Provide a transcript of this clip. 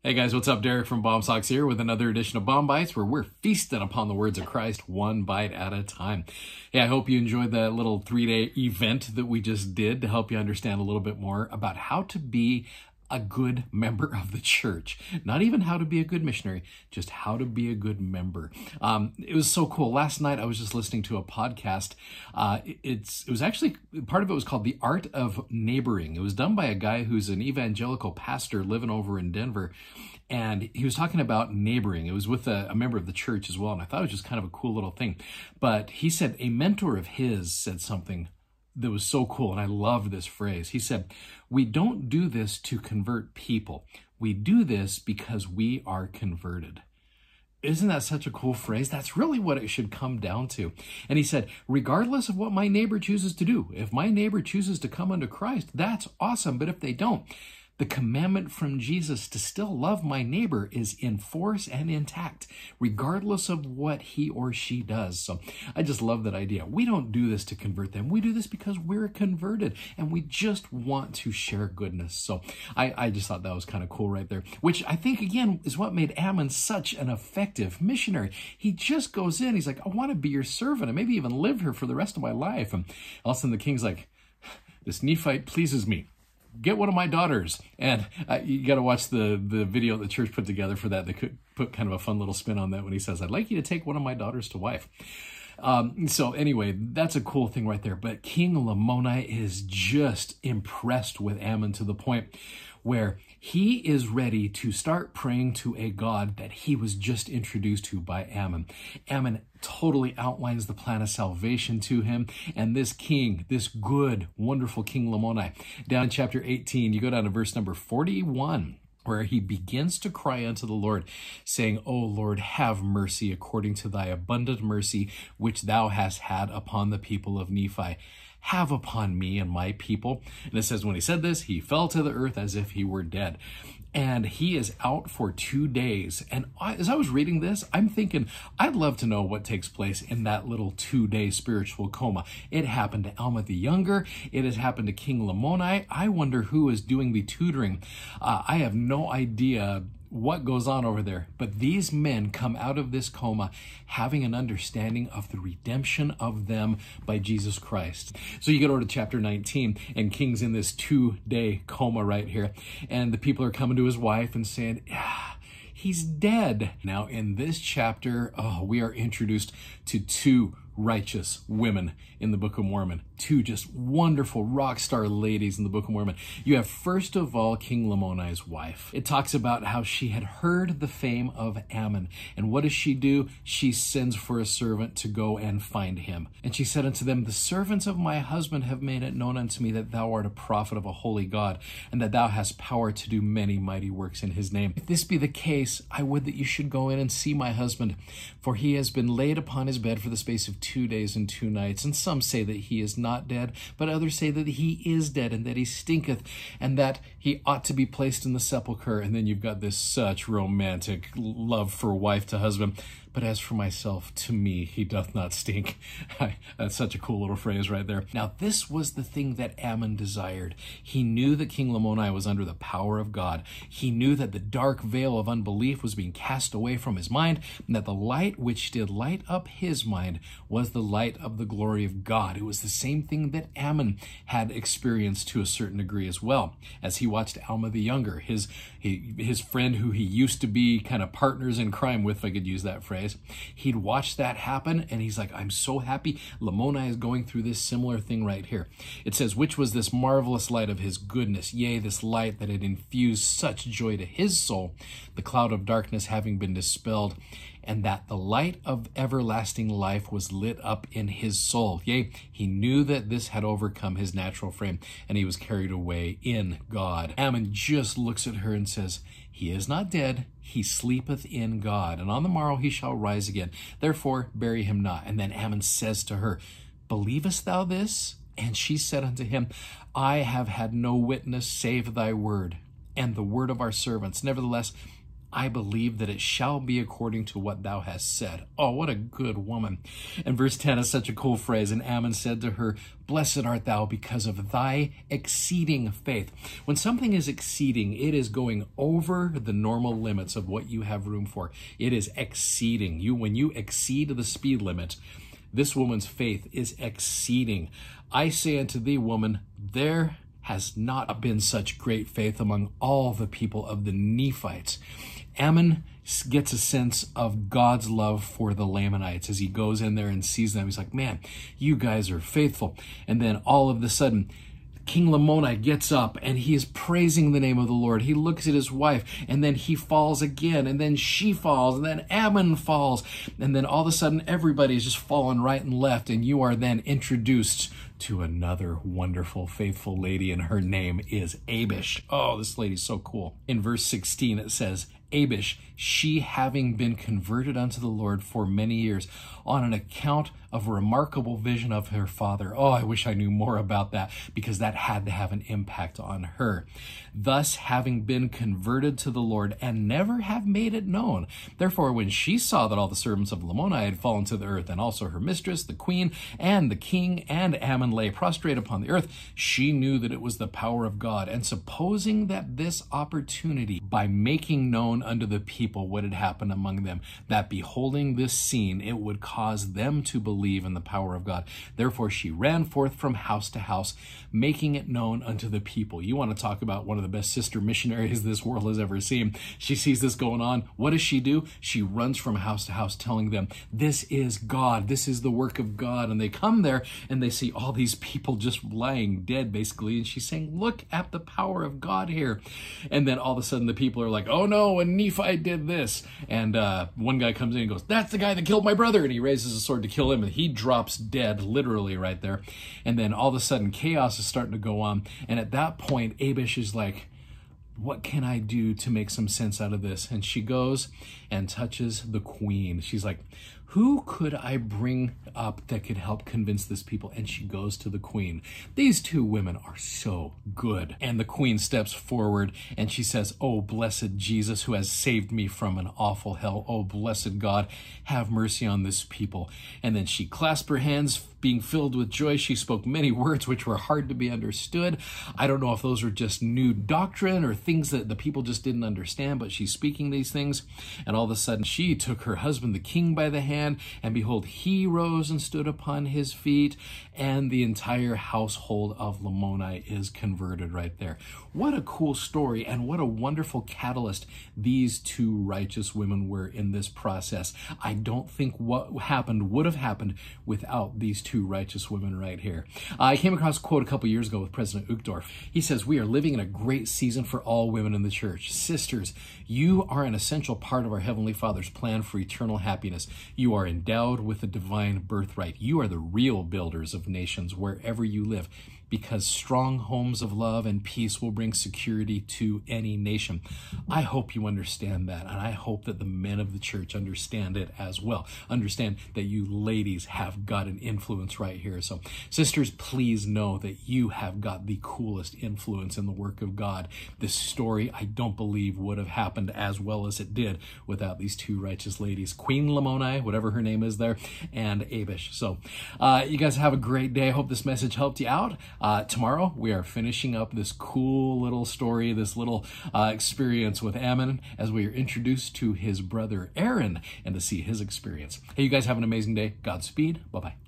Hey guys, what's up? Derek from Bomb Socks here with another edition of Bomb Bites, where we're feasting upon the words of Christ one bite at a time. Hey, I hope you enjoyed that little 3-day event that we just did to help you understand a little bit more about how to be a good member of the church. Not even how to be a good missionary, just how to be a good member. It was so cool. Last night I was just listening to a podcast. It was actually, part of it was called The Art of Neighboring. It was done by a guy who's an evangelical pastor living over in Denver. And he was talking about neighboring. It was with a member of the church as well. And I thought it was just kind of a cool little thing. But he said a mentor of his said something that was so cool, and I loved this phrase. He said, "We don't do this to convert people. We do this because we are converted." Isn't that such a cool phrase? That's really what it should come down to. And he said, regardless of what my neighbor chooses to do, if my neighbor chooses to come unto Christ, that's awesome. But if they don't, the commandment from Jesus to still love my neighbor is in force and intact, regardless of what he or she does. So I just love that idea. We don't do this to convert them. We do this because we're converted and we just want to share goodness. So I just thought that was kind of cool right there, which I think, again, is what made Ammon such an effective missionary. He just goes in. He's like, I want to be your servant and maybe even live here for the rest of my life. And all of a sudden the king's like, this Nephite pleases me. Get one of my daughters. And you got to watch the video the church put together for that. They could put kind of a fun little spin on that when he says, I'd like you to take one of my daughters to wife. So anyway, that's a cool thing right there. But King Lamoni is just impressed with Ammon to the point where he is ready to start praying to a God that he was just introduced to by Ammon. Ammon totally outlines the plan of salvation to him. And this king, this good, wonderful King Lamoni, down in chapter 18, you go down to verse number 41, where he begins to cry unto the Lord, saying, O Lord, have mercy according to thy abundant mercy, which thou hast had upon the people of Nephi. Have upon me and my people. And it says, when he said this, he fell to the earth as if he were dead. And he is out for 2 days. And as I was reading this, I'm thinking, I'd love to know what takes place in that little 2-day spiritual coma. It happened to Alma the Younger. It has happened to King Lamoni. I wonder who is doing the tutoring. I have no idea what goes on over there. But these men come out of this coma having an understanding of the redemption of them by Jesus Christ. So you get over to chapter 19, and King's in this 2-day coma right here. And the people are coming to his wife and saying, he's dead. Now in this chapter, we are introduced to 2 righteous women in the Book of Mormon. 2 just wonderful rock star ladies in the Book of Mormon. You have, first of all, King Lamoni's wife. It talks about how she had heard the fame of Ammon. And what does she do? She sends for a servant to go and find him. And she said unto them, the servants of my husband have made it known unto me that thou art a prophet of a holy God, and that thou hast power to do many mighty works in his name. If this be the case, I would that you should go in and see my husband, for he has been laid upon his bed for the space of 2 days and 2 nights. And some say that he is not dead, but others say that he is dead, and that he stinketh, and that he ought to be placed in the sepulchre. And then you've got this such romantic love for wife to husband. But as for myself, to me, he doth not stink. That's such a cool little phrase right there. Now, this was the thing that Ammon desired. He knew that King Lamoni was under the power of God. He knew that the dark veil of unbelief was being cast away from his mind, and that the light which did light up his mind was the light of the glory of God. It was the same thing that Ammon had experienced to a certain degree as well, as he watched Alma the Younger, his friend who he used to be kind of partners in crime with, if I could use that phrase. He'd watch that happen, and he's like, I'm so happy Lamoni is going through this similar thing right here. It says, which was this marvelous light of his goodness, yea, this light that had infused such joy to his soul, the cloud of darkness having been dispelled, and that the light of everlasting life was lit up in his soul. Yea, he knew that this had overcome his natural frame, and he was carried away in God. Ammon just looks at her and says, he is not dead, he sleepeth in God, and on the morrow he shall rise again. Therefore bury him not. And then Ammon says to her, believest thou this? And she said unto him, I have had no witness save thy word, and the word of our servants. Nevertheless, I believe that it shall be according to what thou hast said. Oh, what a good woman. And verse 10 is such a cool phrase. And Ammon said to her, blessed art thou because of thy exceeding faith. When something is exceeding, it is going over the normal limits of what you have room for. It is exceeding. When you exceed the speed limit, this woman's faith is exceeding. I say unto thee, woman, there has not been such great faith among all the people of the Nephites. Ammon gets a sense of God's love for the Lamanites as he goes in there and sees them. He's like, man, you guys are faithful. And then all of a sudden, King Lamoni gets up and he is praising the name of the Lord. He looks at his wife and then he falls again, and then she falls, and then Ammon falls. And then all of a sudden everybody's just falling right and left, and you are then introduced to another wonderful, faithful lady, and her name is Abish. Oh, this lady's so cool. In verse 16 it says, Abish, she having been converted unto the Lord for many years, on an account of a remarkable vision of her father. Oh, I wish I knew more about that, because that had to have an impact on her. Thus, having been converted to the Lord, and never have made it known. Therefore, when she saw that all the servants of Lamoni had fallen to the earth, and also her mistress, the queen, and the king, and Ammon lay prostrate upon the earth, she knew that it was the power of God. And supposing that this opportunity, by making known unto the people what had happened among them, that beholding this scene, it would cause them to believe in the power of God. Therefore she ran forth from house to house, making it known unto the people. You want to talk about one of the best sister missionaries this world has ever seen. She sees this going on. What does she do? She runs from house to house telling them, this is God. This is the work of God. And they come there and they see all these people just lying dead, basically. And she's saying, look at the power of God here. And then all of a sudden the people are like, oh no, and Nephi did this. And one guy comes in and goes, that's the guy that killed my brother. And he raises a sword to kill him, and he drops dead, literally right there. And then all of a sudden chaos is starting to go on. And at that point, Abish is like, what can I do to make some sense out of this? And she goes and touches the queen. She's like, who could I bring up that could help convince this people? And she goes to the queen. These two women are so good. And the queen steps forward and she says, oh, blessed Jesus, who has saved me from an awful hell. Oh, blessed God, have mercy on this people. And then she clasped her hands, being filled with joy. She spoke many words which were hard to be understood. I don't know if those were just new doctrine or things that the people just didn't understand, but she's speaking these things. And all of a sudden she took her husband, the king, by the hand, and behold, he rose and stood upon his feet, and the entire household of Lamoni is converted right there. What a cool story, and what a wonderful catalyst these two righteous women were in this process. I don't think what happened would have happened without these two righteous women right here. I came across a quote a couple years ago with President Uchtdorf. He says, we are living in a great season for all women in the church. Sisters, you are an essential part of our Heavenly Father's plan for eternal happiness. You are endowed with a divine birthright. You are the real builders of nations wherever you live, because strong homes of love and peace will bring security to any nation. I hope you understand that, and I hope that the men of the church understand it as well. Understand that you ladies have got an influence right here. So sisters, please know that you have got the coolest influence in the work of God. This story, I don't believe, would have happened as well as it did without these two righteous ladies, Queen Lamoni, whatever her name is there, and Abish. So you guys have a great day. I hope this message helped you out. Tomorrow, we are finishing up this cool little story, this little experience with Ammon, as we are introduced to his brother Aaron and to see his experience. Hey, you guys have an amazing day. Godspeed. Bye-bye.